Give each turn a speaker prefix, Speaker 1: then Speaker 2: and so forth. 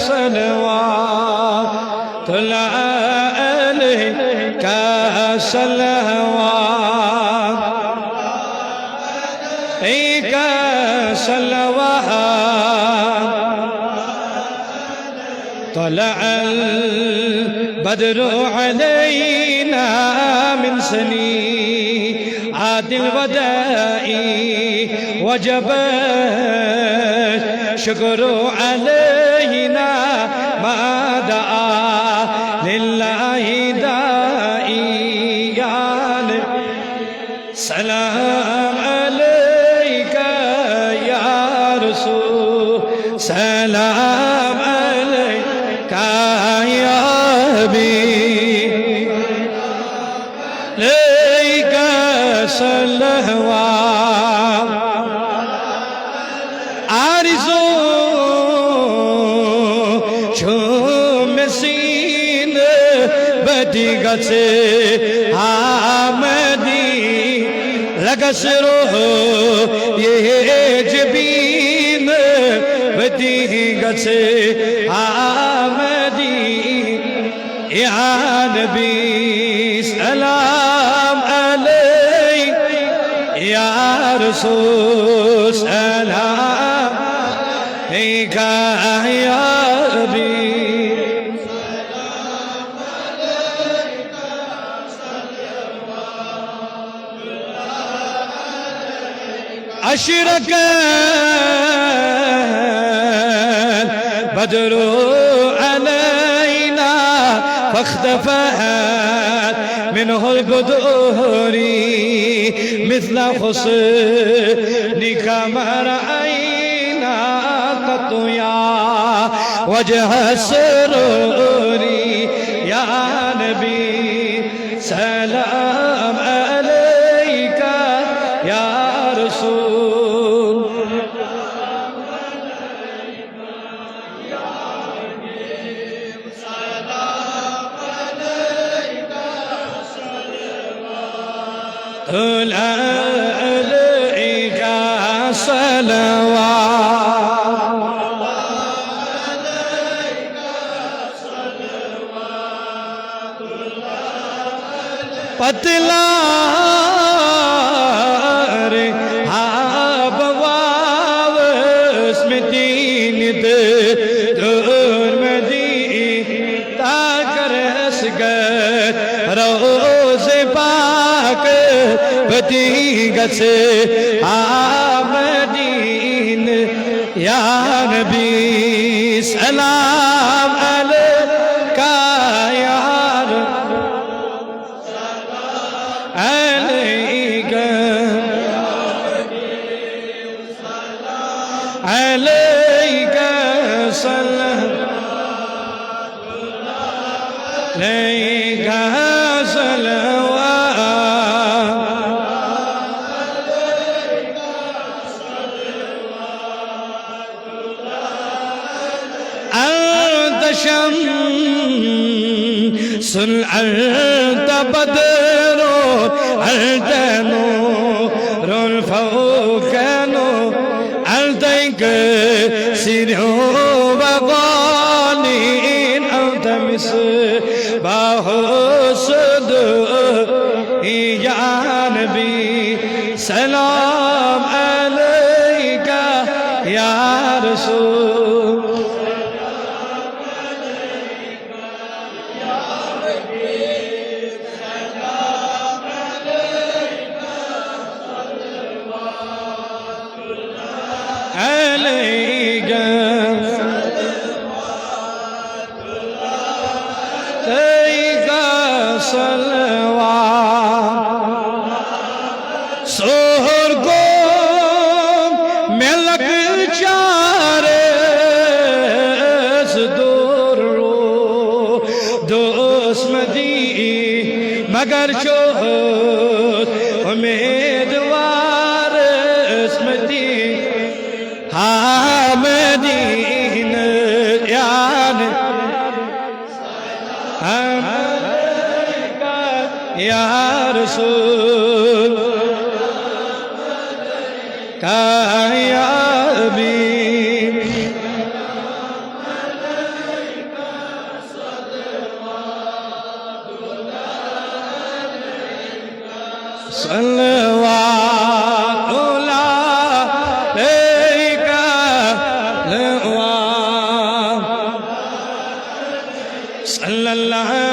Speaker 1: सलवात अलैका सलवात अलैका सलवात तलअल बद्रु अलैना मिन सनी आदिल वदाई वजब शुक्र अलैना मा दआ लिल्लाहि दाई सलाम अलैका या रसूल सलाम अलैका या हबीब अलैका सलवात आरिज़ो शुमसीन बदी गसे आमदी लगसरो ये जबीन बदी गसे आमदी या नबी सलाम अलैक या रसूल सलाम अलैका या हबीब अशरक बद्रु अलैना फख्तफत मिनहु अलबदूर مثل حسنك ما رأينا قط يا وجه السرور يا نبي سلام عليك يا رسول عليك صلوات पतला रे हाबवाव स्मृतिन दूर मदी ताकर सगत रोज़ पाक बदी गसे आमदीन या नबी सलाम अलैका या अलैका अलैका सल्लल्लाहु अलैका सुन अंत बदरो अंत नूरुल फौकनो अंत सिरो वगालिन अंत मिसबाहो सुदूर या नबी सलाम अलैका या रसूल सोहर को मेलक चारे दूर दोस्मदी मगर चोत उम्मीदवार स्मृति हामदीन यान या रसूल का या हबीब सल्लल्लाहु